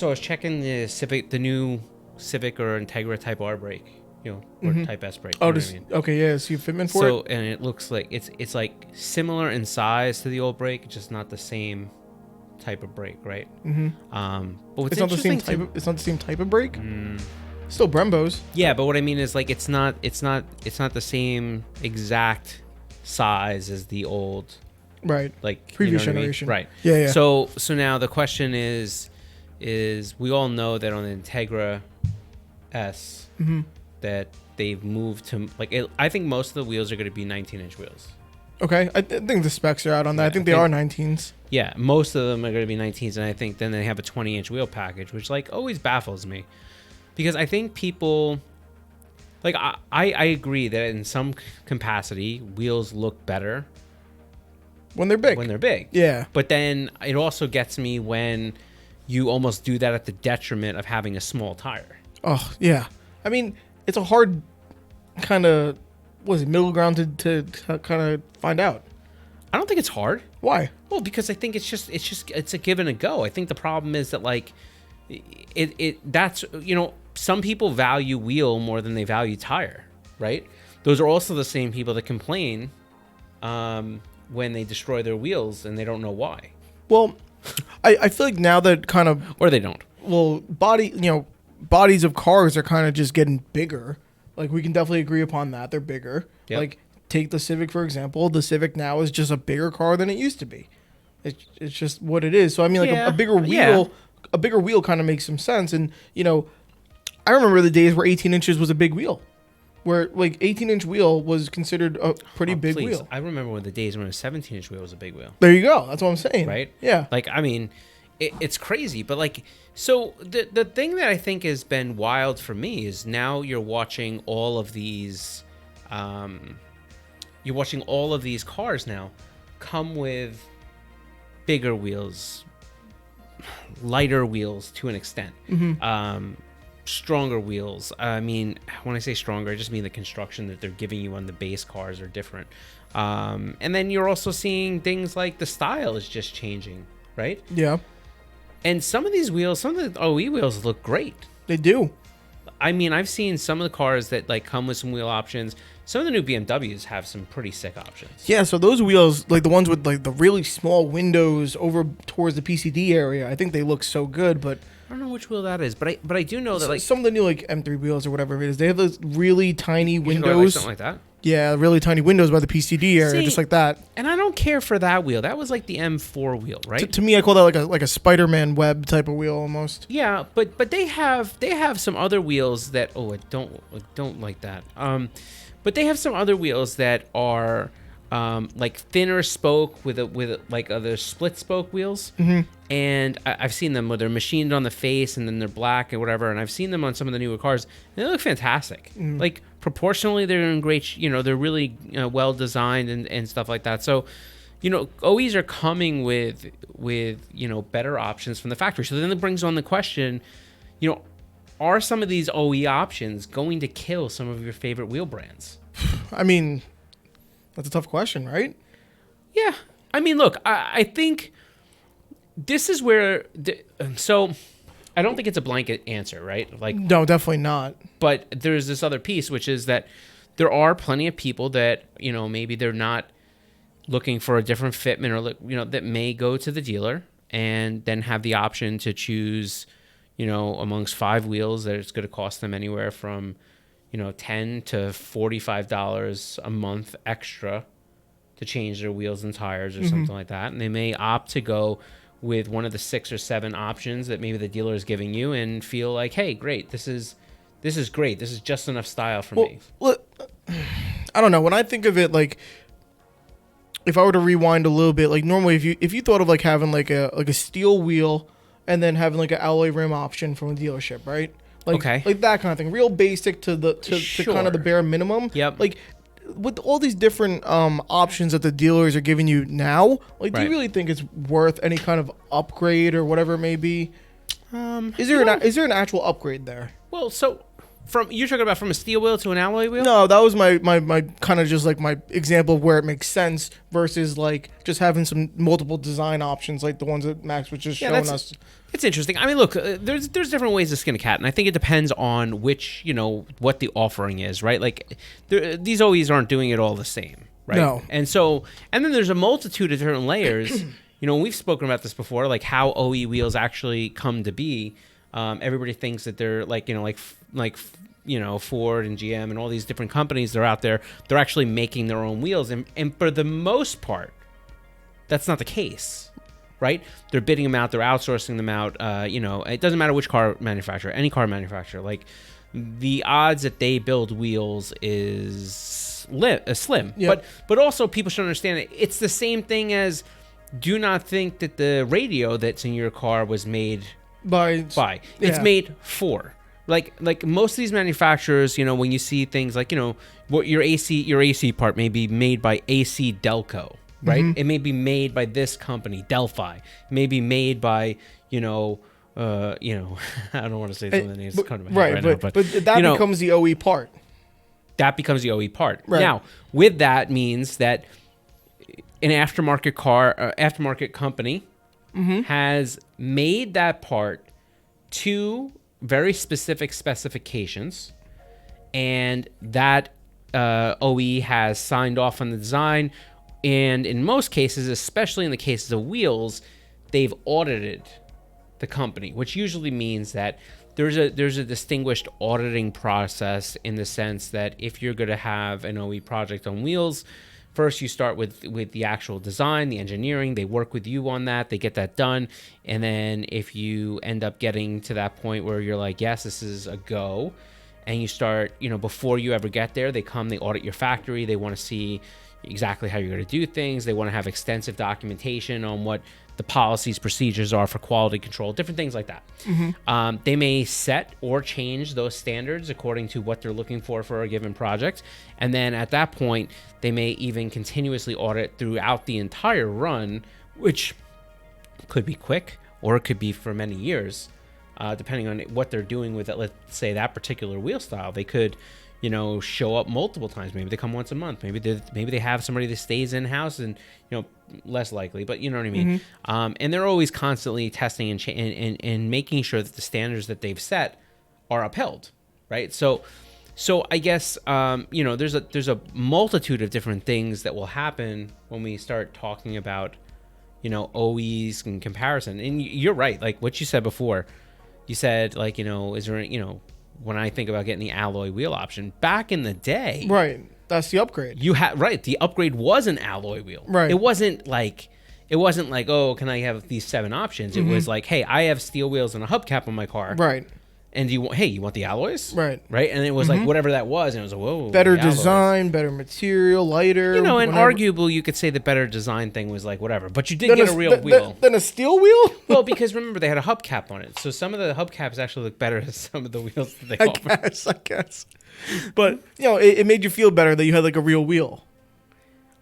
So I was checking the new Civic or Integra Type R brake, or Type S brake. Oh, you know what I mean? okay, yeah. So you fitment for it. So and it looks like it's like similar in size to the old brake, just not the same type of brake, right? But what's It's not the same interesting type. It's not the same type of brake. Still Brembos. Yeah, but what I mean is like it's not the same exact size as the old, Right. like Previous you know what I mean? generation. Right? Yeah. So now the question is we all know that on the Integra S that they've moved to I think most of the wheels are going to be 19-inch wheels. Okay. I think the specs are out on that. Yeah, I think they are 19s. Yeah, most of them are going to be 19s, and I think then they have a 20-inch wheel package, which like always baffles me, because I think people like I agree that in some capacity wheels look better When they're big. Yeah. But then it also gets me when you almost do that at the detriment of having a small tire. Oh, yeah. I mean, it's a hard kind of, middle ground to kind of find out. I don't think it's hard. Why? Well, because I think it's a give and a go. I think the problem is that like that's some people value wheel more than they value tire, right? Those are also the same people that complain when they destroy their wheels and they don't know why. Well, I feel like now that kind of, or they don't. Well, bodies of cars are kind of just getting bigger. Like we can definitely agree upon that. They're bigger. Yep. Like take the Civic for example. The Civic now is just a bigger car than it used to be. It's just what it is. So I mean, like a bigger wheel, a bigger wheel kind of makes some sense. And I remember the days where 18 inches was a big wheel, where like 18-inch wheel was considered a pretty big wheel. I remember when the days when a 17-inch wheel was a big wheel. There you go. That's what I'm saying. Right? Yeah. Like I mean, it's crazy, but like so the thing that I think has been wild for me is now you're watching all of these cars now come with bigger wheels, lighter wheels to an extent, stronger wheels. I mean, when I say stronger, I just mean the construction that they're giving you on the base cars are different. And then you're also seeing things like the style is just changing, right? Yeah. And some of these wheels, some of the OE wheels look great. They do. I mean, I've seen some of the cars that like come with some wheel options. Some of the new BMWs have some pretty sick options. Yeah, so those wheels, like the ones with like the really small windows over towards the PCD area, I think they look so good, but I don't know which wheel that is, but I do know that like some of the new like M3 wheels or whatever it is, they have those really tiny windows. Like something like that. Yeah, really tiny windows by the PCD area, See, just like that. And I don't care for that wheel. That was like the M4 wheel, right? To me, I call that like a Spider-Man web type of wheel almost. Yeah, but they have some other wheels that I don't like that. But they have some other wheels that are like thinner spoke with like other split spoke wheels. And I've seen them where they're machined on the face and then they're black and whatever. And I've seen them on some of the newer cars. And they look fantastic. Like proportionally, they're in great. They're really well designed and stuff like that. So, OEs are coming with better options from the factory. So then it brings on the question, are some of these OE options going to kill some of your favorite wheel brands? I mean, that's a tough question, right? Yeah. I mean, look, I think this is where so I don't think it's a blanket answer, right? Like, no, definitely not. But there's this other piece, which is that there are plenty of people that, maybe they're not looking for a different fitment or, that may go to the dealer and then have the option to choose, amongst 5 wheels that it's going to cost them anywhere from, $10 to $45 a month extra to change their wheels and tires or something like that. And they may opt to go with one of the 6 or 7 options that maybe the dealer is giving you and feel like, hey, great, this is great. This is just enough style for me. Well, I don't know. When I think of it, like, if I were to rewind a little bit, like normally if you thought of like having like a steel wheel and then having like an alloy rim option from a dealership, right? Like, like that kind of thing, real basic to kind of the bare minimum. Yep. Like with all these different options that the dealers are giving you now, like do you really think it's worth any kind of upgrade or whatever it may be? Is there an actual upgrade there? Well, so You're talking about from a steel wheel to an alloy wheel? No, that was my kind of just like my example of where it makes sense versus like just having some multiple design options like the ones that Max was just showing us. It's interesting. I mean, look, there's different ways to skin a cat, and I think it depends on which, what the offering is, right? Like, these OEs aren't doing it all the same, right? No. And then there's a multitude of different layers. We've spoken about this before, like how OE wheels actually come to be. Everybody thinks that they're like Ford and GM and all these different companies that are out there, they're actually making their own wheels. And for the most part, that's not the case, right? They're bidding them out. They're outsourcing them out. It doesn't matter which car manufacturer, any car manufacturer. Like, the odds that they build wheels is slim. Yep. But also people should understand it. It's the same thing as, do not think that the radio that's in your car was made by. It's made for. Like most of these manufacturers, when you see things like, what your AC part may be made by AC Delco, right? Mm-hmm. It may be made by this company, Delphi. It may be made by, I don't want to say some of the names that come to my head right now, but that becomes the OE part. That becomes the OE part. Right. Now, with that means that an aftermarket company has made that part to very specific specifications, and that OE has signed off on the design, and in most cases, especially in the cases of wheels, they've audited the company, which usually means that there's a distinguished auditing process in the sense that if you're going to have an OE project on wheels, first you start with the actual design, the engineering. They work with you on that. They get that done. And then if you end up getting to that point where you're like, yes, this is a go, and you start, before you ever get there, they audit your factory. They want to see exactly how you're going to do things. They want to have extensive documentation on what the policies, procedures are for quality control, different things like that. Mm-hmm. They may set or change those standards according to what they're looking for a given project. And then at that point, they may even continuously audit throughout the entire run, which could be quick or it could be for many years, depending on what they're doing with it. Let's say that particular wheel style. They could show up multiple times. Maybe they come once a month. Maybe they have somebody that stays in house, and less likely, but you know what I mean. Mm-hmm. And they're always constantly testing and making sure that the standards that they've set are upheld, right? So I guess there's a multitude of different things that will happen when we start talking about OEs in comparison. And you're right, like what you said before. You said is there when I think about getting the alloy wheel option back in the day, right? That's the upgrade. You had the upgrade was an alloy wheel, right? It wasn't like, oh, can I have these 7 options? It was like, hey, I have steel wheels and a hubcap on my car, right? And you want the alloys, right? And it was like whatever that was, and it was like, whoa, better design, better material, lighter. And arguably you could say the better design thing was like whatever, but you did get a real wheel. Then a steel wheel? Well, because remember they had a hubcap on it, so some of the hubcaps actually look better than some of the wheels that they offer. I guess. But it made you feel better that you had like a real wheel.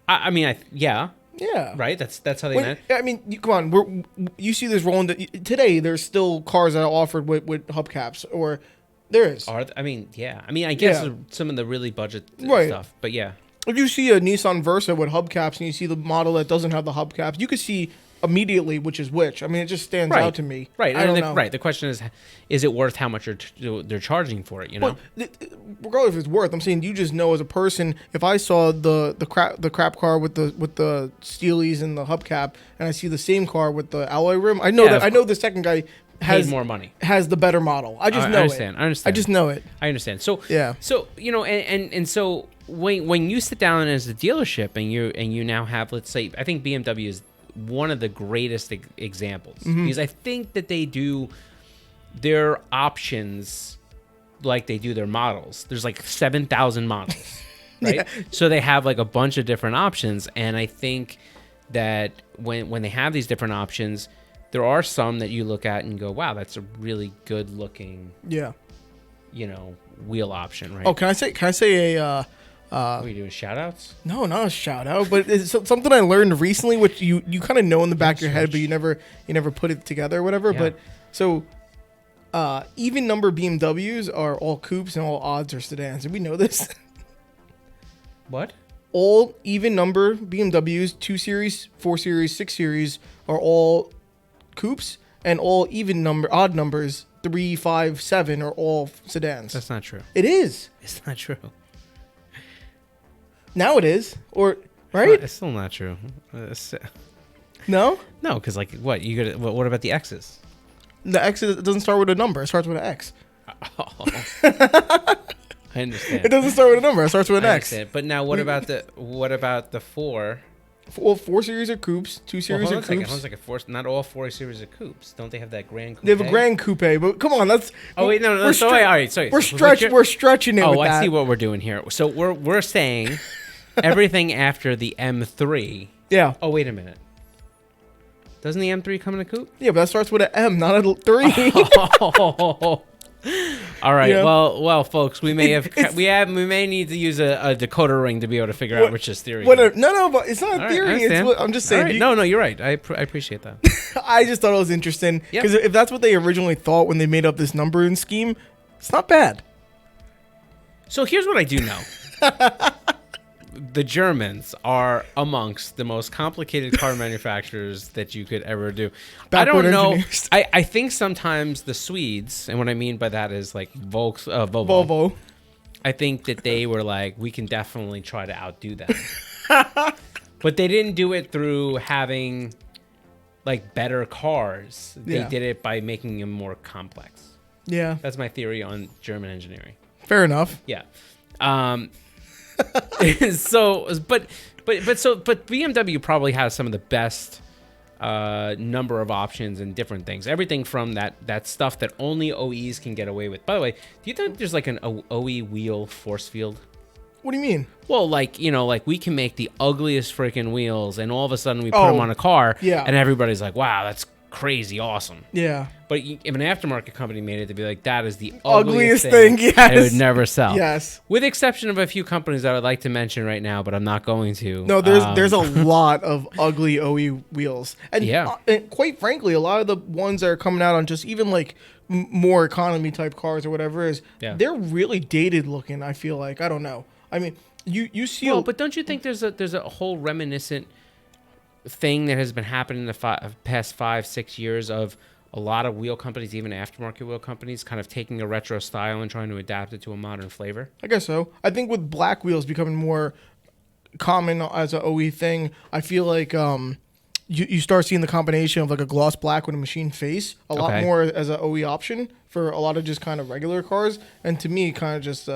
Yeah. Yeah. Right. That's how they meant. I mean, come on. You see this rolling today. There's still cars that are offered with hubcaps, or there is. I guess some of the really budget stuff. But yeah. If you see a Nissan Versa with hubcaps and you see the model that doesn't have the hubcaps, you could see immediately which is which. I mean, it just stands out to me. Right. I don't know. Right. The question is it worth how much they're charging for it? Well, regardless if it's worth, I'm saying you just know as a person. If I saw the crap car with the Steelies and the hubcap, and I see the same car with the alloy rim, I know the second guy has more money, has the better model. I understand. I just know it. I understand. So yeah. So and so when you sit down as a dealership and you now have, let's say, I think BMW is one of the greatest examples, because I think that they do their options like they do their models. There's like 7,000 models, right? Yeah. So they have like a bunch of different options, and I think that when they have these different options, there are some that you look at and go, wow, that's a really good looking wheel option, right? Oh, can I say a what are you doing, shout outs? No, not a shout out, but it's something I learned recently, which you kind of know in the back of your head, but you never put it together or whatever. Yeah. But so even number BMWs are all coupes and all odds are sedans. Did we know this? What? All even number BMWs, 2 Series, 4 Series, 6 Series are all coupes, and all even number odd numbers, 3, 5, 7 are all sedans. That's not true. It is. It's not true. Now it is, or right? It's still not true. No, No, because like what you got? What about the X's? the X doesn't start with a number. It starts with an X. Oh. I understand. It doesn't start with a number. It starts with an X. But now, what about the 4? Well, 4 Series are coupes, 2 Series are coupes. Hold on a second. Not all 4 Series are coupes. Don't they have that Grand Coupe? They have a Grand Coupe, but come on, that's. Oh wait, no. All right, sorry. We're stretching it. Oh, with I that. see what we're doing here. So we're saying everything after the M3. Yeah. Oh wait a minute. Doesn't the M3 come in a coupe? Yeah, but that starts with an M, not a 3. All right. Yeah. Well, folks, we may need to use a decoder ring to be able to figure out which is theory. No, but it's not a All theory. right, I'm just saying. All right. No, you're right. I appreciate that. I just thought it was interesting Yep. because if that's what they originally thought when they made up this numbering scheme, it's not bad. So here's what I do know. The Germans are amongst the most complicated car manufacturers that you could ever do. Backward I don't know. engineers. I think sometimes the Swedes, and what I mean by that is like Volks, Volvo. I think that they were like, we can definitely try to outdo them. But they didn't do it through having like better cars. They did it by making them more complex. Yeah. That's my theory on German engineering. Fair enough. Yeah. But BMW probably has some of the best number of options and different things. Everything from that stuff that only OEs can get away with. By the way, do you think there's like an OE wheel force field? What do you mean? Well, like we can make the ugliest freaking wheels, and all of a sudden we put them on a car, and everybody's like, "Wow, that's crazy awesome." Yeah. But if an aftermarket company made it, to be like, that is the Ugliest ugliest thing, yes. and it would never sell. Yes. With the exception of a few companies that I would like to mention right now, but I'm not going to. No, there's a lot of ugly OE wheels. And, and quite frankly, a lot of the ones that are coming out on just even like more economy type cars or whatever they're really dated looking, I feel like. I don't know. I mean, you see... Well, but don't you think there's a whole reminiscent thing that has been happening in the past 5-6 years of a lot of wheel companies, even aftermarket wheel companies, kind of taking a retro style and trying to adapt it to a modern flavor? I guess so. I think with black wheels becoming more common as an OE thing, I feel like you start seeing the combination of like a gloss black with a machine face a lot more as an OE option for a lot of just kind of regular cars. And to me, it kind of just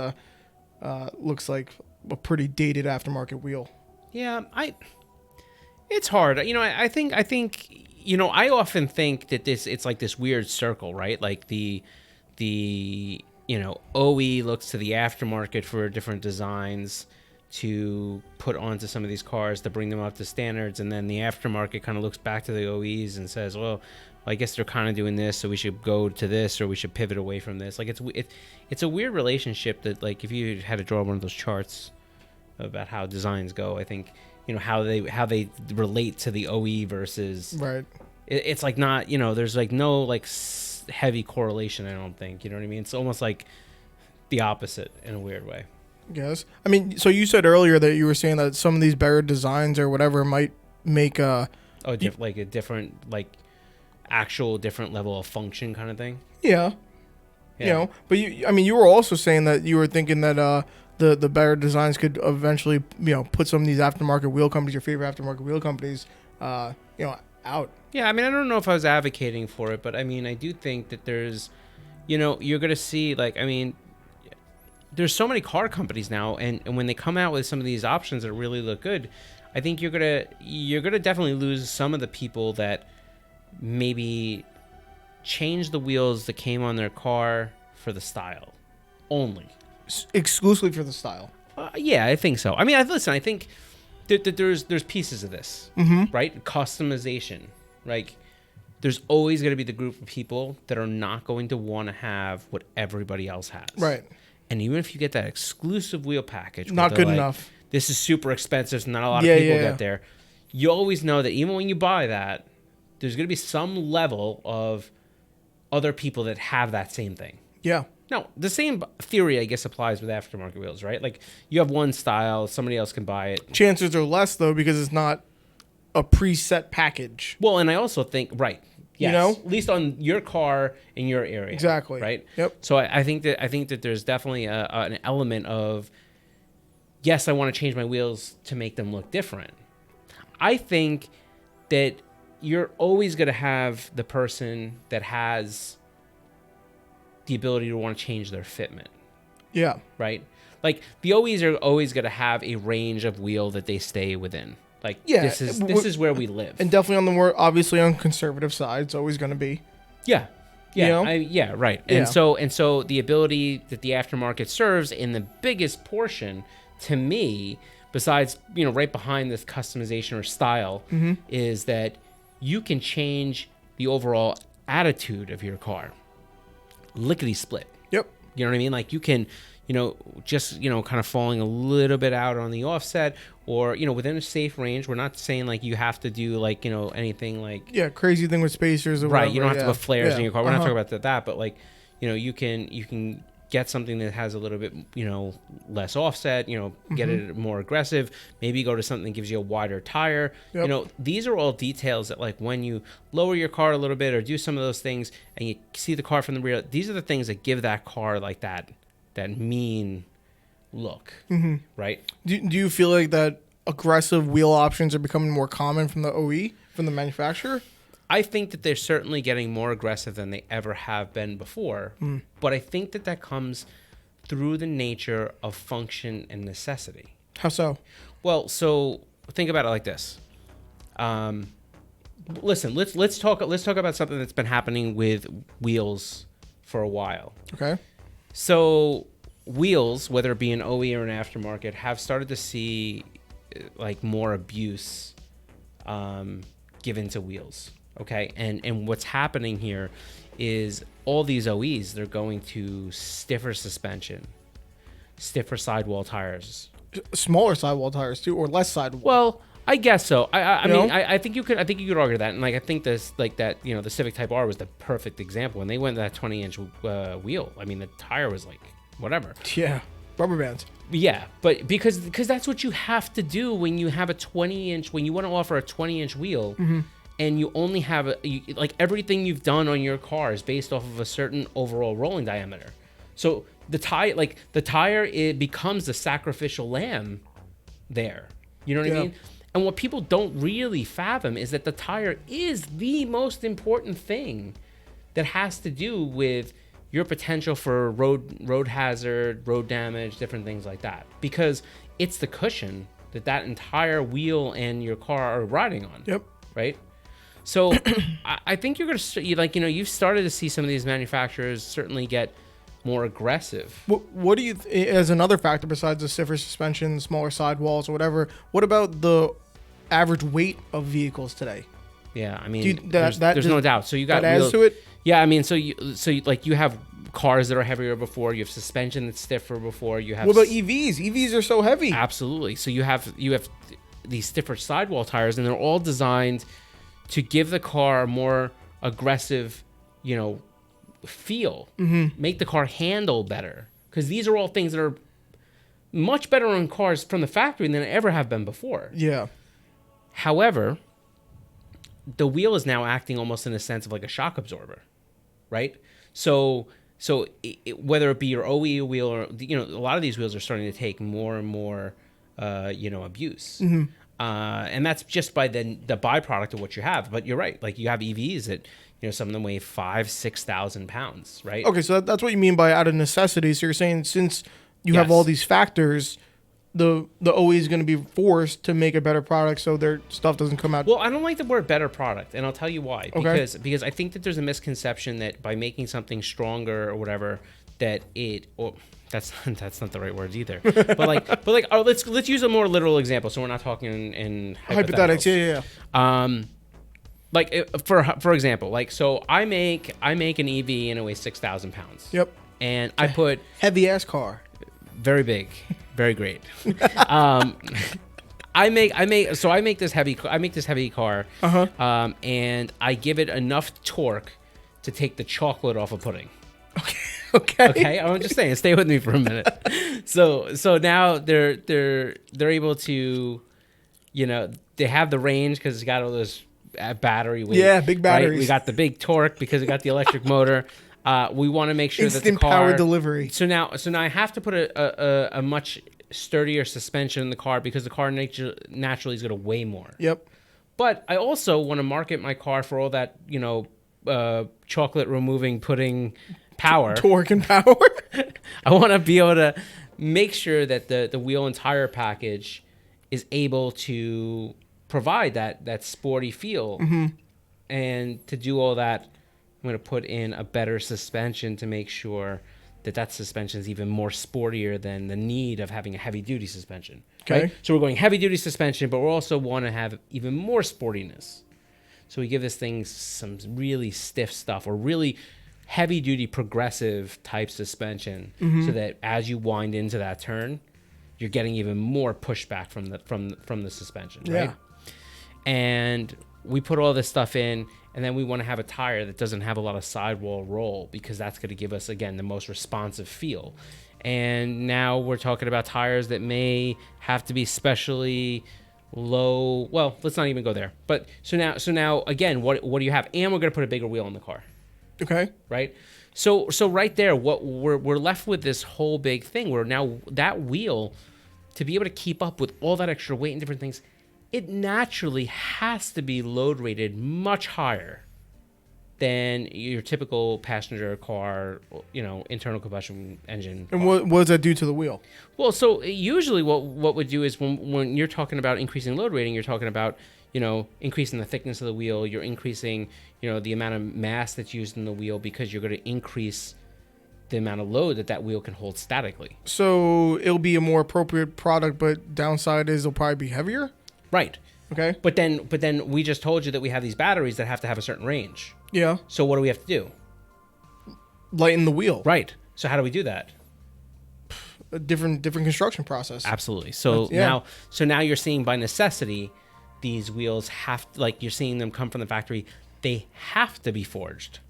looks like a pretty dated aftermarket wheel. Yeah, it's hard. I think I often think that it's like this weird circle, right? Like the OE looks to the aftermarket for different designs to put onto some of these cars to bring them up to standards, and then the aftermarket kind of looks back to the OEs and says, well, I guess they're kind of doing this, so we should go to this, or we should pivot away from this. Like it's a weird relationship that, like, if you had to draw one of those charts about how designs go, I think how they relate to the OE versus right. It's like not there's like no like heavy correlation. I don't think, you know what I mean. It's almost like the opposite in a weird way. Yes, I mean, so you said earlier that you were saying that some of these better designs or whatever might make like a different actual different level of function kind of thing. Yeah. But you were also saying that you were thinking that the better designs could eventually put some of these aftermarket wheel companies, your favorite aftermarket wheel companies, out. Yeah, I mean, I don't know if I was advocating for it, but I mean, I do think that there's, you're gonna see there's so many car companies now, and when they come out with some of these options that really look good, I think you're gonna definitely lose some of the people that maybe change the wheels that came on their car for the style only. Exclusively for the style. Yeah, I think so. I mean, I think that there's pieces of this, right? Customization. Like, there's always going to be the group of people that are not going to want to have what everybody else has. Right. And even if you get that exclusive wheel package, not good enough. This is super expensive, so not a lot of people get there. You always know that even when you buy that, there's going to be some level of other people that have that same thing. Yeah. Now, the same theory, I guess, applies with aftermarket wheels, right? Like, you have one style, somebody else can buy it. Chances are less, though, because it's not a preset package. Well, and I also think, right, yes, you know, at least on your car in your area. Exactly. Right? Yep. So I think that there's definitely an element of, yes, I want to change my wheels to make them look different. I think that you're always going to have the person that has the ability to want to change their fitment. Yeah. Right? Like, the OEs are always going to have a range of wheel that they stay within. Like, yeah, this is where we live. And definitely on the more, obviously on conservative side, it's always going to be. Yeah. Yeah. You know? Yeah, right. And so the ability that the aftermarket serves in the biggest portion, to me, besides, right behind this customization or style, is that you can change the overall attitude of your car. Lickety split. Yep. You know what I mean? Like, you can, just, kind of falling a little bit out on the offset, or, within a safe range. We're not saying, like, you have to do, like, anything like... Yeah, crazy thing with spacers or right, whatever. you don't have to put flares in your car. We're not talking about that, but, like, you can get something that has a little bit, less offset, get it more aggressive. Maybe go to something that gives you a wider tire. Yep. These are all details that, like, when you lower your car a little bit or do some of those things and you see the car from the rear, these are the things that give that car, like, that mean look, right? Do you feel like that aggressive wheel options are becoming more common from the OE, from the manufacturer? I think that they're certainly getting more aggressive than they ever have been before, but I think that comes through the nature of function and necessity. How so? Well, so think about it like this. Listen, let's talk about something that's been happening with wheels for a while. Okay. So wheels, whether it be an OE or an aftermarket, have started to see like more abuse given to wheels. Okay, and what's happening here is all these OEs, they're going to stiffer suspension, stiffer sidewall tires, smaller sidewall tires too, or less sidewall. Well, I guess so. I mean, I think you could argue that, and like I think this, like that, the Civic Type R was the perfect example. When they went to that 20-inch wheel, I mean, the tire was like whatever. Yeah, rubber bands. Yeah, but because that's what you have to do when you have a 20-inch, when you want to offer a 20-inch wheel. And you only have like everything you've done on your car is based off of a certain overall rolling diameter. So the tire, it becomes the sacrificial lamb there. You know what I mean? And what people don't really fathom is that the tire is the most important thing that has to do with your potential for road hazard, road damage, different things like that. Because it's the cushion that entire wheel and your car are riding on. Yep. Right? So I think you're going to, you've started to see some of these manufacturers certainly get more aggressive. What do you, as another factor besides the stiffer suspension, smaller sidewalls or whatever, what about the average weight of vehicles today? Yeah, I mean, there's just, no doubt. So you got that adds to it? Yeah, I mean, so you have cars that are heavier before, you have suspension that's stiffer before, you have... What about EVs? EVs are so heavy. Absolutely. So you have these stiffer sidewall tires, and they're all designed to give the car a more aggressive, feel. Make the car handle better. Because these are all things that are much better on cars from the factory than they ever have been before. Yeah. However, the wheel is now acting almost in a sense of like a shock absorber, right? So whether it be your OE wheel or, a lot of these wheels are starting to take more and more, abuse. And that's just by the byproduct of what you have. But you're right. Like, you have EVs that, some of them weigh 5,000-6,000 pounds, right? Okay, so that's what you mean by out of necessity. So you're saying since you have all these factors, the OE is going to be forced to make a better product so their stuff doesn't come out. Well, I don't like the word better product, and I'll tell you why. Okay. Because I think that there's a misconception that by making something stronger or whatever, that it... Or, that's not the right words either. But let's use a more literal example, so we're not talking in hypotheticals. Yeah. Like for example, like so I make an EV and it weighs 6,000 pounds. Yep. And I put heavy ass car. Very big, very great. I make this heavy car. And I give it enough torque to take the chocolate off of pudding. Okay. I'm just saying, stay with me for a minute. So now they're able to, they have the range because it's got all those battery weight. Yeah, big batteries. Right? We got the big torque because we got the electric motor. We want to make sure that the instant car power delivery. So now I have to put a much sturdier suspension in the car because the car naturally is going to weigh more. Yep. But I also want to market my car for all that chocolate removing pudding power. Torque and power. I want to be able to make sure that the wheel and tire package is able to provide that sporty feel. Mm-hmm. And to do all that, I'm going to put in a better suspension to make sure that suspension is even more sportier than the need of having a heavy-duty suspension. Okay. Right? So we're going heavy-duty suspension, but we also want to have even more sportiness. So we give this thing some really stiff stuff or really heavy-duty progressive type suspension, so that as you wind into that turn, you're getting even more pushback from the suspension. Right? Yeah. And we put all this stuff in. And then we want to have a tire that doesn't have a lot of sidewall roll because that's going to give us, again, the most responsive feel. And now we're talking about tires that may have to be specially low. Well, let's not even go there. But so now again, what do you have? And we're going to put a bigger wheel in the car. Okay. Right? So right there, what we're left with this whole big thing where now that wheel, to be able to keep up with all that extra weight and different things, it naturally has to be load rated much higher than your typical passenger car, internal combustion engine. And what does that do to the wheel? Well, so usually what would do is when you're talking about increasing load rating, you're talking about, increasing the thickness of the wheel, you're increasing, the amount of mass that's used in the wheel because you're going to increase the amount of load that wheel can hold statically. So it'll be a more appropriate product, but downside is it'll probably be heavier? Right. Okay. But then we just told you that we have these batteries that have to have a certain range. Yeah. So what do we have to do? Lighten the wheel. Right. So how do we do that? A different construction process. Absolutely. So now you're seeing by necessity, these wheels you're seeing them come from the factory. They have to be forged.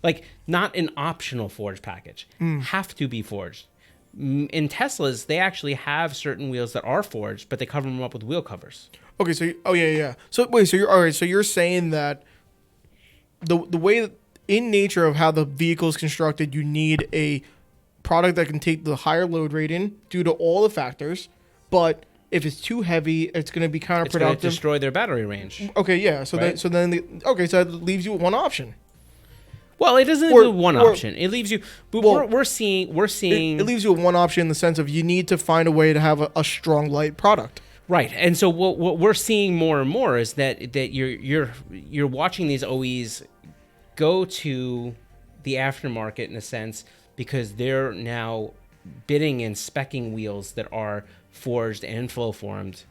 Like not an optional forged package. Have to be forged. In Teslas, they actually have certain wheels that are forged, but they cover them up with wheel covers. Okay, so So wait, so you're all right. So you're saying that the way that in nature of how the vehicle is constructed, you need a product that can take the higher load rating due to all the factors, but if it's too heavy, it's going to be counterproductive. It's going to destroy their battery range. Okay, yeah. So right? so that leaves you with one option. Well, it doesn't leave you one option. It leaves you. But we're seeing. It leaves you with one option in the sense of you need to find a way to have a strong light product. Right, and so what we're seeing more and more is that you're watching these OEs go to the aftermarket in a sense because they're now bidding and speccing wheels that are forged and flow formed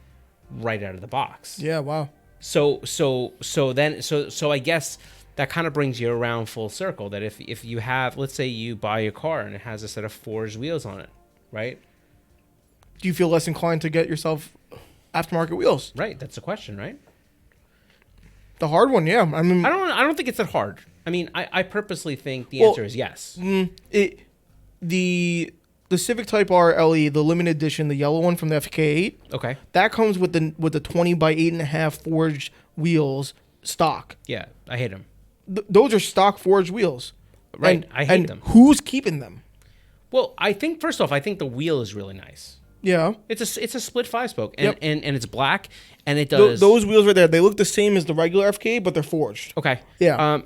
right out of the box. Yeah. Wow. So I guess that kind of brings you around full circle. That if you have, let's say you buy a car and it has a set of forged wheels on it, right? Do you feel less inclined to get yourself aftermarket wheels? Right. That's the question, right? The hard one, yeah. I mean, I don't think it's that hard. I mean, I purposely think the answer is yes. The Civic Type R LE, the limited edition, the yellow one from the FK8. Okay. That comes with the 20 by 8.5 forged wheels stock. Yeah, I hate them. Those are stock forged wheels. Right. I hate them. Who's keeping them? Well, I think first off, the wheel is really nice. Yeah. It's a split 5-spoke and, Yep. and it's black and it does those wheels right there. They look the same as the regular FK, but they're forged. Okay. Yeah.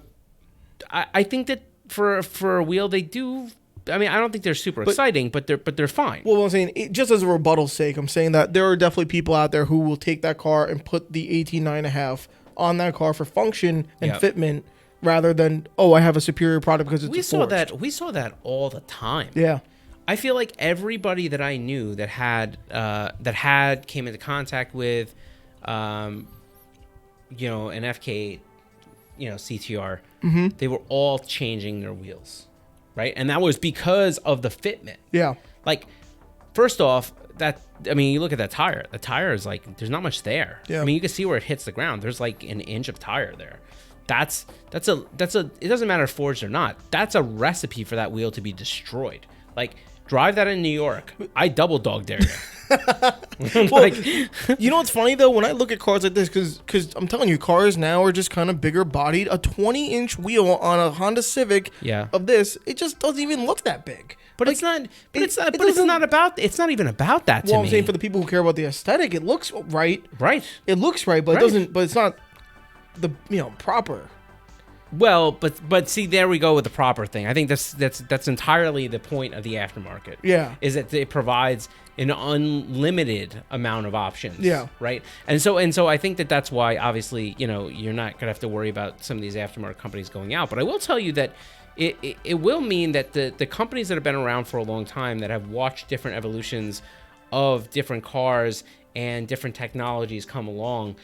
I think that for a wheel they do. I mean, I don't think they're super exciting, but they're fine. Well, I'm saying just as a rebuttal sake, I'm saying that there are definitely people out there who will take that car and put the 18.5 on that car for function and fitment rather than I have a superior product because it's forged. We saw that all the time. Yeah. I feel like everybody that I knew that came into contact with, an FK8, CTR, they were all changing their wheels, right? And that was because of the fitment. Yeah. Like, first off, you look at that tire. The tire is like, there's not much there. Yeah. I mean, you can see where it hits the ground. There's like an inch of tire there. that's a it doesn't matter if forged or not. That's a recipe for that wheel to be destroyed. Like, drive that in New York. I double dog dare you. Well, like, you know what's funny though? When I look at cars like this, because I'm telling you, cars now are just kind of bigger bodied. A 20-inch wheel on a Honda Civic of this, it just doesn't even look that big. But like, it's not even about that to me. Well, I'm saying for the people who care about the aesthetic, it looks right. Right. It looks right, but it doesn't. But it's not the proper. Well, but see, there we go with the proper thing. I think that's entirely the point of the aftermarket. Yeah. Is that it provides an unlimited amount of options. Yeah. Right. And so I think that's why, obviously, you're not gonna have to worry about some of these aftermarket companies going out. But I will tell you that it will mean that the companies that have been around for a long time, that have watched different evolutions of different cars and different technologies come along,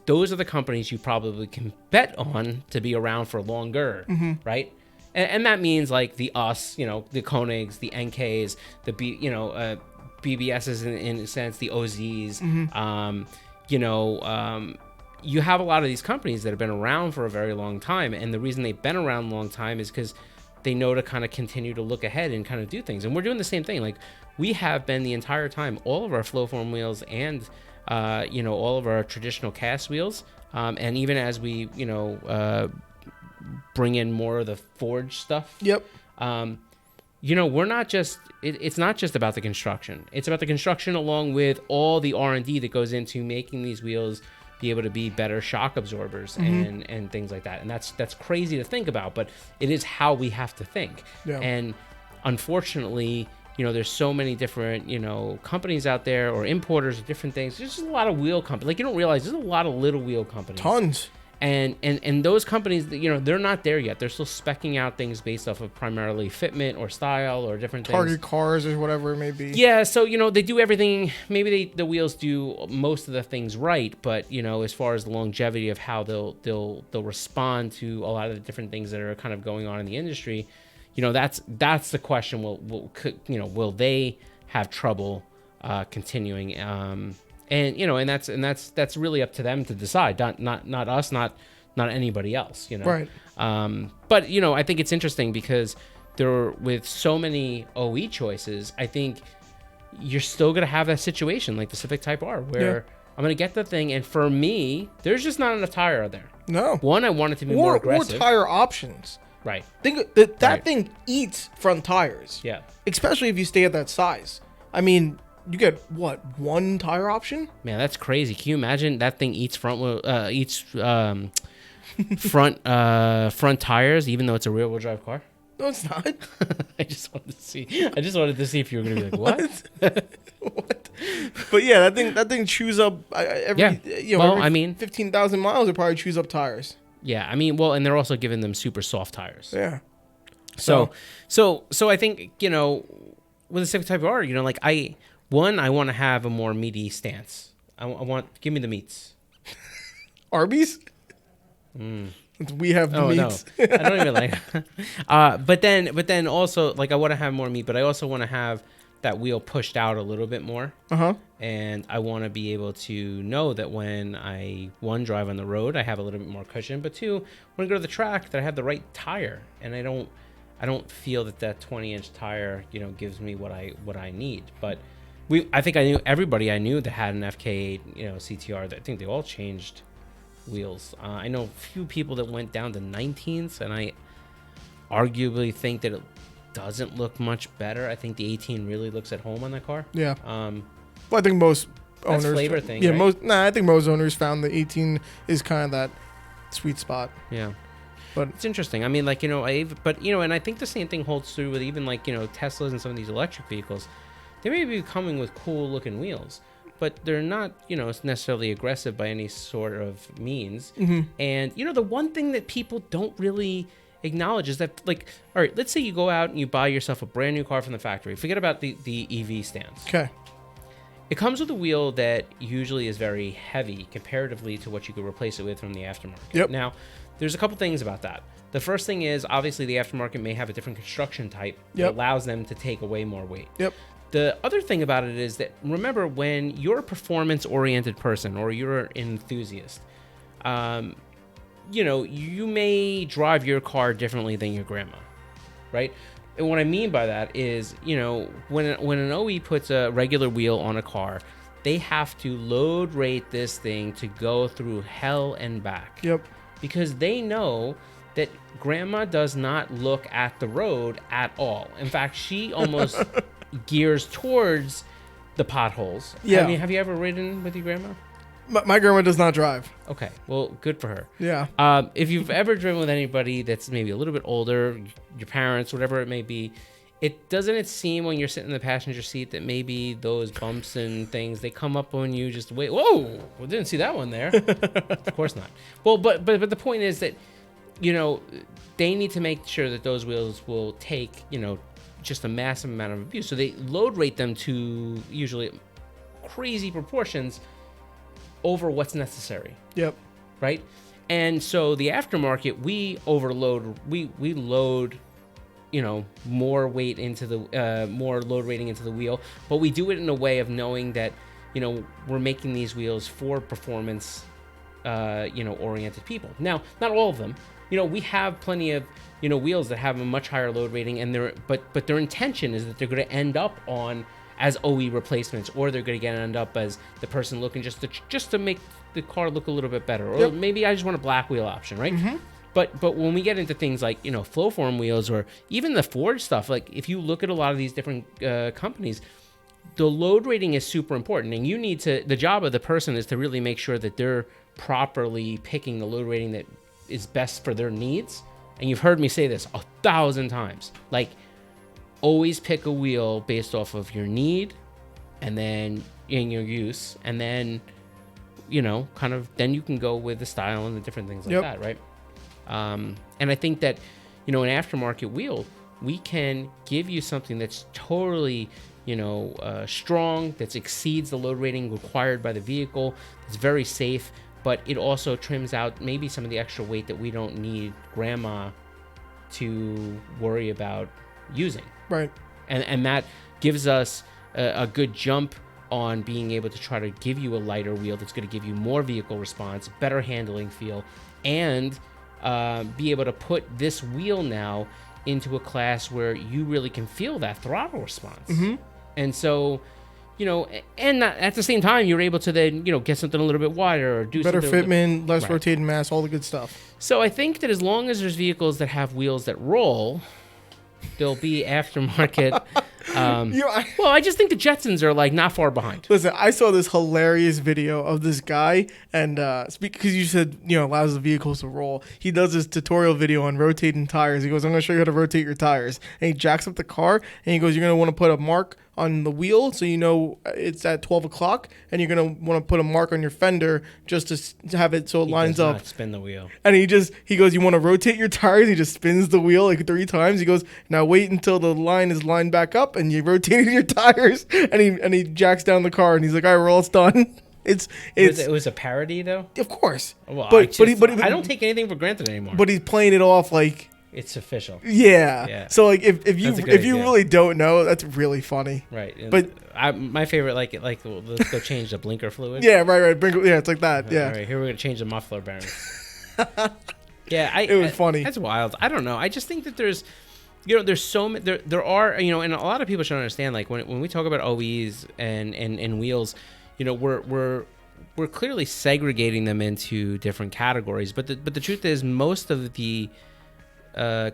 those are the companies you probably can bet on to be around for longer, right? And that means like the KONIGs, the NKs, the BBSs in a sense, the OZs. You have a lot of these companies that have been around for a very long time, and the reason they've been around a long time is because they know to kind of continue to look ahead and kind of do things. And we're doing the same thing. Like, we have been the entire time, all of our flow form wheels and all of our traditional cast wheels, and even as we bring in more of the forged stuff. Yep. We're not just it's not just about the construction. It's about the construction along with all the R&D that goes into making these wheels be able to be better shock absorbers and things like that. And that's crazy to think about, but it is how we have to think. Yeah. And unfortunately, there's so many different, companies out there, or importers of different things. There's just a lot of wheel companies. Like, you don't realize there's a lot of little wheel companies. Tons. And those companies, they're not there yet. They're still speccing out things based off of primarily fitment or style or different things. Target cars or whatever it may be. Yeah, so they do everything. Maybe the wheels do most of the things right, but as far as the longevity of how they'll respond to a lot of the different things that are kind of going on in the industry, that's the question. Will they have trouble continuing? And that's really up to them to decide, not us, not anybody else, Right. But I think it's interesting because with so many OE choices, I think you're still gonna have that situation like the Civic Type R, where I'm gonna get the thing, and for me, there's just not enough tire out there. No. One, I want it to be more aggressive. Or tire options. Right. Think that thing eats front tires. Yeah. Especially if you stay at that size. I mean, you get one tire option? Man, that's crazy. Can you imagine that thing eats front tires, even though it's a rear wheel drive car? No, it's not. I just wanted to see if you were gonna be like, what? What? But yeah, that thing chews up every 15,000 miles. It probably chews up tires. Yeah, I mean, well, and they're also giving them super soft tires. Yeah. So I think with the Civic Type R, I want to have a more meaty stance. Give me the meats. Arby's? We have the meats. No. I don't even like but then also, like, I want to have more meat, but I also want to have that wheel pushed out a little bit more. And I want to be able to know that when I, one, drive on the road, I have a little bit more cushion, but two, when I go to the track, that I have the right tire, and I don't feel that 20-inch tire, gives me what I need. But I think everybody I knew that had an FK8, CTR, I think they all changed wheels. I know a few people that went down to 19s, and I arguably think that it doesn't look much better. I think the 18 really looks at home on that car. Yeah. Well, I think most owners. That's flavor thing. Yeah, right? I think most owners found the 18 is kind of that sweet spot. Yeah. But it's interesting. I mean, like, and I think the same thing holds true with even like, Teslas and some of these electric vehicles. They may be coming with cool looking wheels, but they're not, necessarily aggressive by any sort of means. And, the one thing that people don't really acknowledge is that, like, all right, let's say you go out and you buy yourself a brand new car from the factory. Forget about the EV stance. Okay. It comes with a wheel that usually is very heavy comparatively to what you could replace it with from the aftermarket. Yep. Now, there's a couple things about that. The first thing is, obviously, the aftermarket may have a different construction type that allows them to take away more weight. Yep. The other thing about it is that, remember, when you're a performance-oriented person or you're an enthusiast, you may drive your car differently than your grandma, right? And what I mean by that is, when an OE puts a regular wheel on a car, they have to load rate this thing to go through hell and back. Yep. Because they know that grandma does not look at the road at all. In fact, she almost gears towards the potholes. Yeah. I mean, have you ever ridden with your grandma? My grandma does not drive. Okay, well, good for her. Yeah. If you've ever driven with anybody that's maybe a little bit older, your parents, whatever it may be, it seem when you're sitting in the passenger seat that maybe those bumps and things, they come up on you just wait. Whoa, well, didn't see that one there. Of course not. Well, but the point is that, they need to make sure that those wheels will take, just a massive amount of abuse. So they load rate them to usually crazy proportions over what's necessary. Yep. Right? And so the aftermarket, we load, more weight into the, more load rating into the wheel, but we do it in a way of knowing that, we're making these wheels for performance, oriented people. Now, not all of them. We have plenty of, wheels that have a much higher load rating, and but their intention is that they're going to end up on as OE replacements, or they're going to end up as the person looking just to make the car look a little bit better, or maybe I just want a black wheel option, right? Mm-hmm. But when we get into things like flow form wheels, or even the forged stuff, like if you look at a lot of these different companies, the load rating is super important, and the job of the person is to really make sure that they're properly picking the load rating that is best for their needs. And you've heard me say this 1,000 times, like, always pick a wheel based off of your need, and then in your use, and then then you can go with the style and the different things like that, right? And I think that an aftermarket wheel, we can give you something that's totally strong, that exceeds the load rating required by the vehicle. It's very safe, but it also trims out maybe some of the extra weight that we don't need grandma to worry about using. Right. And that gives us a good jump on being able to try to give you a lighter wheel that's going to give you more vehicle response, better handling feel, and be able to put this wheel now into a class where you really can feel that throttle response. Mm-hmm. And so, and at the same time, you're able to then, get something a little bit wider, or do better something fitment, less rotating mass, all the good stuff. So I think that as long as there's vehicles that have wheels that roll, there'll be aftermarket. Well, I just think the Jetsons are like not far behind. Listen, I saw this hilarious video of this guy, and because you said allows the vehicles to roll, he does this tutorial video on rotating tires. He goes, "I'm going to show you how to rotate your tires," and he jacks up the car, and he goes, "You're going to want to put a mark on the wheel so it's at 12 o'clock, and you're going to want to put a mark on your fender just to have it so it lines up." Not spin the wheel. And he goes, "You want to rotate your tires?" He just spins the wheel like 3 times. He goes, "Now wait until the line is lined back up, and you rotated your tires." And he jacks down the car, and he's like, "All right, we're all done." It was a parody though. Of course. Well, but I don't take anything for granted anymore. But he's playing it off like it's official. Yeah. So like if you really don't know, that's really funny. Right. But my favorite let's go change the blinker fluid. Yeah. Right. Yeah. It's like that. Yeah. All right. Here we're gonna change the muffler bearings. Yeah. It was funny. That's wild. I don't know. I just think that there's so many. There are and a lot of people should understand, like when we talk about OEs and wheels, we're clearly segregating them into different categories. But the truth is, most of the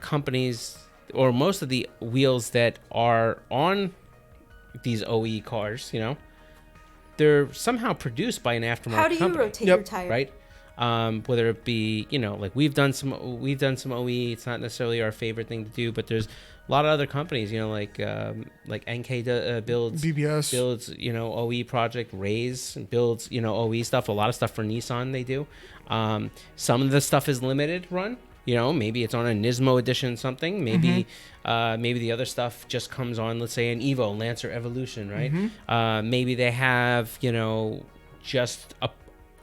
companies, or most of the wheels that are on these OE cars, they're somehow produced by an aftermarket company. How do you rotate your tire? Right? Whether it be, like we've done some OE. It's not necessarily our favorite thing to do, but there's a lot of other companies, like NK builds BBS builds, OE project. Raise builds, OE stuff. A lot of stuff for Nissan they do. Some of the stuff is limited run. Maybe it's on a Nismo edition something. Maybe maybe the other stuff just comes on, let's say, an Evo, Lancer Evolution, right? Mm-hmm. Maybe they have, just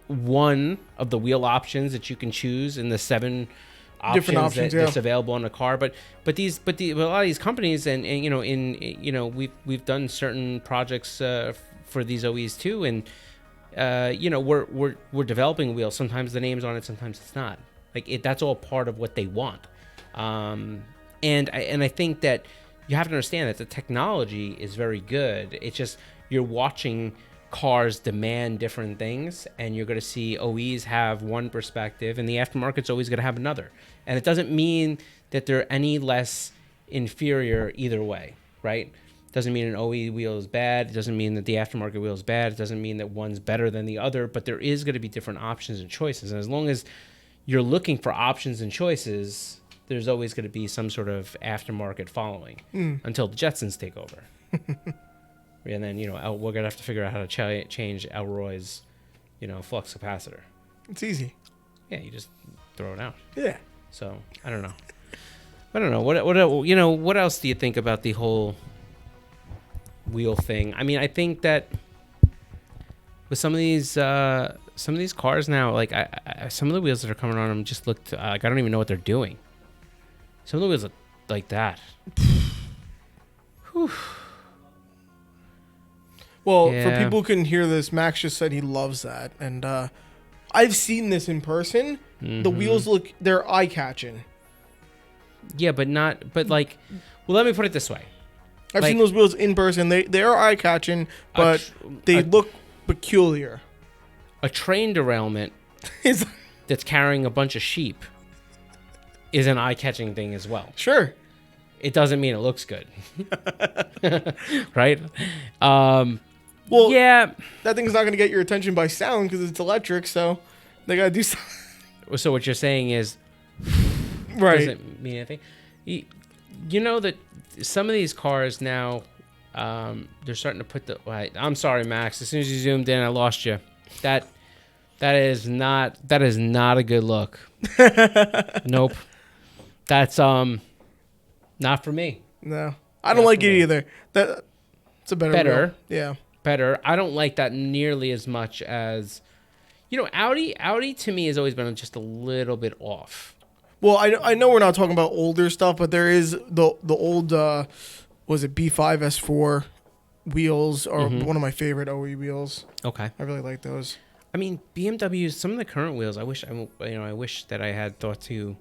one of the wheel options that you can choose in the 7 different options that's available on a car. But a lot of these companies, and we've done certain projects for these OEs too, and we're developing wheels. Sometimes the name's on it, sometimes it's not. Like that's all part of what they want. And I think that you have to understand that the technology is very good. It's just you're watching cars demand different things, and you're going to see OEs have one perspective, and the aftermarket's always going to have another. And it doesn't mean that they're any less inferior either way, right? It doesn't mean an OE wheel is bad. It doesn't mean that the aftermarket wheel is bad. It doesn't mean that one's better than the other, but there is going to be different options and choices. And as long as you're looking for options and choices, there's always going to be some sort of aftermarket following until the Jetsons take over. And then, we're going to have to figure out how to change Elroy's, flux capacitor. It's easy. Yeah, you just throw it out. Yeah. So, I don't know. What else do you think about the whole wheel thing? I mean, I think that with some of these cars now, like some of the wheels that are coming on them just look like I don't even know what they're doing. Some of the wheels look like that. Whew. Well, for people who couldn't hear this, Max just said he loves that, and I've seen this in person. Mm-hmm. The wheels they're eye-catching. Yeah, but like, well, let me put it this way. I've seen those wheels in person. They are eye-catching, but they look peculiar. A train derailment that's carrying a bunch of sheep is an eye-catching thing as well. Sure. It doesn't mean it looks good. Right? Well, yeah. That thing's not going to get your attention by sound because it's electric, so they got to do something. So what you're saying is... Right. Doesn't mean anything. You know that some of these cars now, they're starting to put the... I'm sorry, Max. As soon as you zoomed in, I lost you. That is not a good look. Nope. That's not for me. No, I don't like it either. It's a better. Wheel. Yeah. Better. I don't like that nearly as much as, Audi. Audi to me has always been just a little bit off. Well, I know we're not talking about older stuff, but there is the old was it B5 S4 wheels are one of my favorite OE wheels. Okay. I really like those. I mean, BMW's some of the current wheels. I wish that I had thought to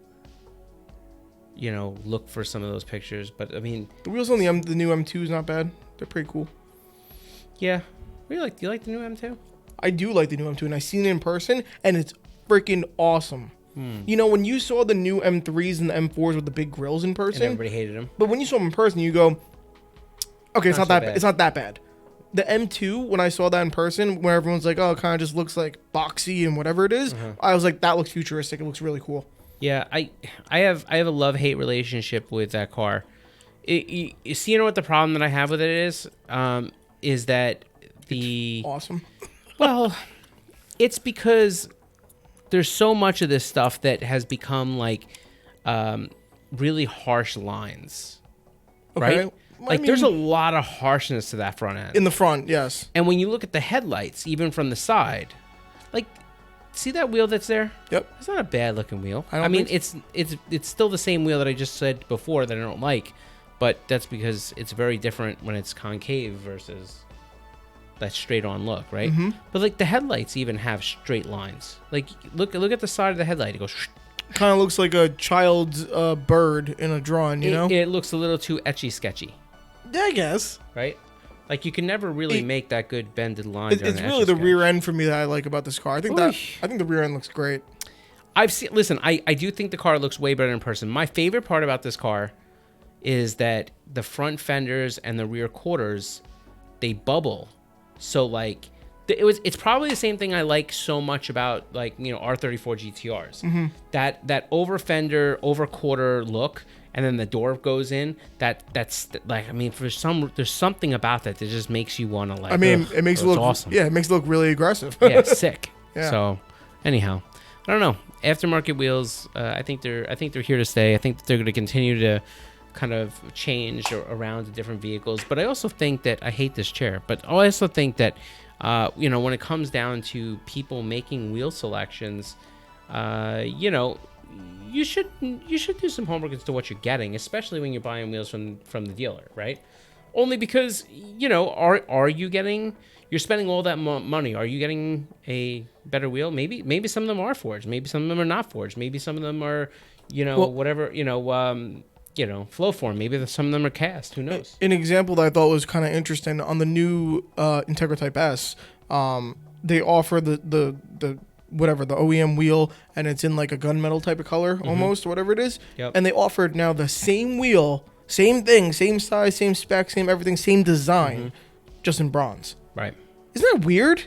look for some of those pictures, but I mean, the wheels on the new M2 is not bad. They're pretty cool. Yeah. Do you like the new M2? I do like the new M2, and I've seen it in person, and it's freaking awesome. When you saw the new M3s and the M4s with the big grills in person, and everybody hated them. But when you saw them in person, you go, okay, it's not that bad. It's not that bad. The M2, when I saw that in person, where everyone's like, oh, it kind of just looks like boxy and whatever it is, I was like, that looks futuristic. It looks really cool. Yeah, I have a love-hate relationship with that car. You see, what the problem that I have with it is that it's awesome. Well, it's because there's so much of this stuff that has become like really harsh lines, right? Like there's a lot of harshness to that front end. In the front, yes. And when you look at the headlights, even from the side, like, see that wheel that's there? Yep. It's not a bad looking wheel. I mean, it's still the same wheel that I just said before that I don't like, but that's because it's very different when it's concave versus that straight on look, right? Mm-hmm. But like the headlights even have straight lines. Like look at the side of the headlight. It goes. Kind of looks like a child's bird in a drawing, It looks a little too etchy sketchy. Yeah, I guess. Right? Like you can never really make that good bended line. It's really the rear end for me that I like about this car. I think the rear end looks great. Listen, I do think the car looks way better in person. My favorite part about this car is that the front fenders and the rear quarters, they bubble. So like it's probably the same thing I like so much about like R34 GTRs. Mm-hmm. That over fender, over quarter look, and then the door goes in. That's like there's something about that just makes you want to like. It makes it look awesome. Yeah, it makes it look really aggressive. Yeah, sick. Yeah. So anyhow, I don't know. Aftermarket wheels, I think they're here to stay. I think that they're going to continue to kind of change around to different vehicles. But I also think that I hate this chair. But I also think that when it comes down to people making wheel selections, you should do some homework as to what you're getting, especially when you're buying wheels from the dealer, right? Only because, are you getting? You're spending all that money. Are you getting a better wheel? Maybe some of them are forged. Maybe some of them are not forged. Maybe some of them are, whatever, flow form. Maybe some of them are cast. Who knows? An example that I thought was kind of interesting on the new Integra Type S, they offer the whatever, the OEM wheel, and it's in like a gunmetal type of color almost, whatever it is. Yep. And they offered now the same wheel, same thing, same size, same spec, same everything, same design, just in bronze. Right. Isn't that weird?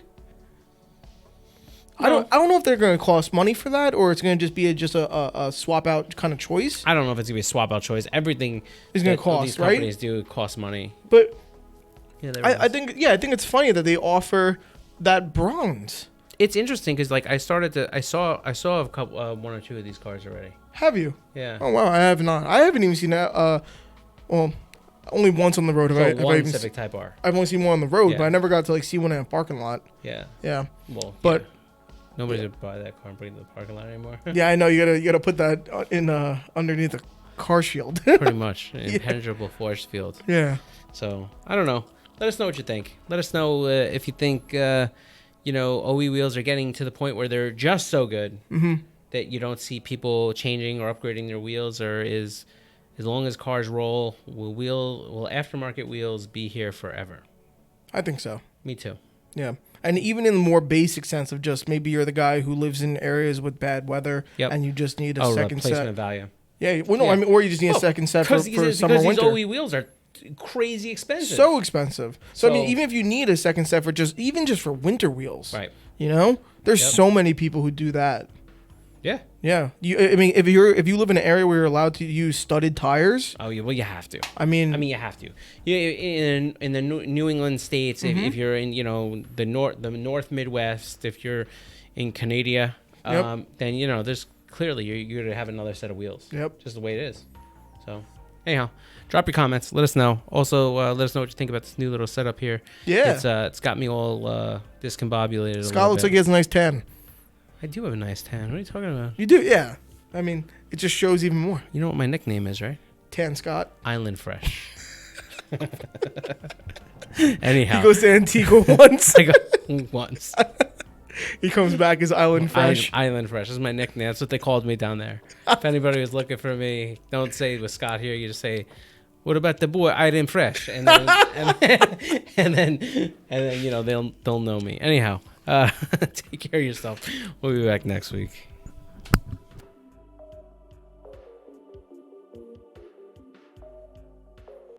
No. I don't know if they're going to cost money for that, or it's going to just be a swap out kind of choice. I don't know if it's going to be a swap out choice. Everything is going to cost, these right? Companies do cost money. But yeah, I think it's funny that they offer that bronze. It's interesting because like I saw a couple one or two of these cars already. Have you? Yeah. Oh wow, I have not. I haven't even seen that. Well, only once on the road. One Civic Type R. I've only seen one on the road, Yeah. but I never got to like see one in a parking lot. Yeah. Yeah. Well, but nobody's gonna buy that car and bring it to the parking lot anymore. Yeah, I know you gotta put that in underneath the car shield. Pretty much, impenetrable force field. Yeah. So I don't know. Let us know what you think. Let us know if you think OE wheels are getting to the point where they're just so good that you don't see people changing or upgrading their wheels, or is as long as cars roll, will aftermarket wheels be here forever? I think so. Me too. Yeah. And even in the more basic sense of just maybe you're the guy who lives in areas with bad weather and you just need a second set. Of value. Yeah. Well, no, I mean, or you just need a second set for summer, winter. Because these OE wheels are crazy expensive. So expensive. So I mean, even if you need a second set for just for winter wheels, right? There's so many people who do that. Yeah. Yeah. I mean, if you live in an area where you're allowed to use studded tires. Oh yeah. Well, you have to. I mean, you have to. In the New England states, if you're in the North Midwest, if you're in Canada, then there's clearly you're gonna have another set of wheels. Yep. Just the way it is. So anyhow, drop your comments. Let us know. Also, let us know what you think about this new little setup here. Yeah. It's got me all discombobulated. Scott looks like he has a nice tan. I do have a nice tan. What are you talking about? You do, yeah. I mean, it just shows even more. You know what my nickname is, right? Tan Scott. Island Fresh. Anyhow. He goes to Antigua once. I go once. He comes back as Island Fresh. Island Fresh. This is my nickname. That's what they called me down there. If anybody was looking for me, don't say it was Scott here. You just say, what about the boy Island Fresh? And then, and then they'll know me. Anyhow. Take care of yourself. We'll be back next week.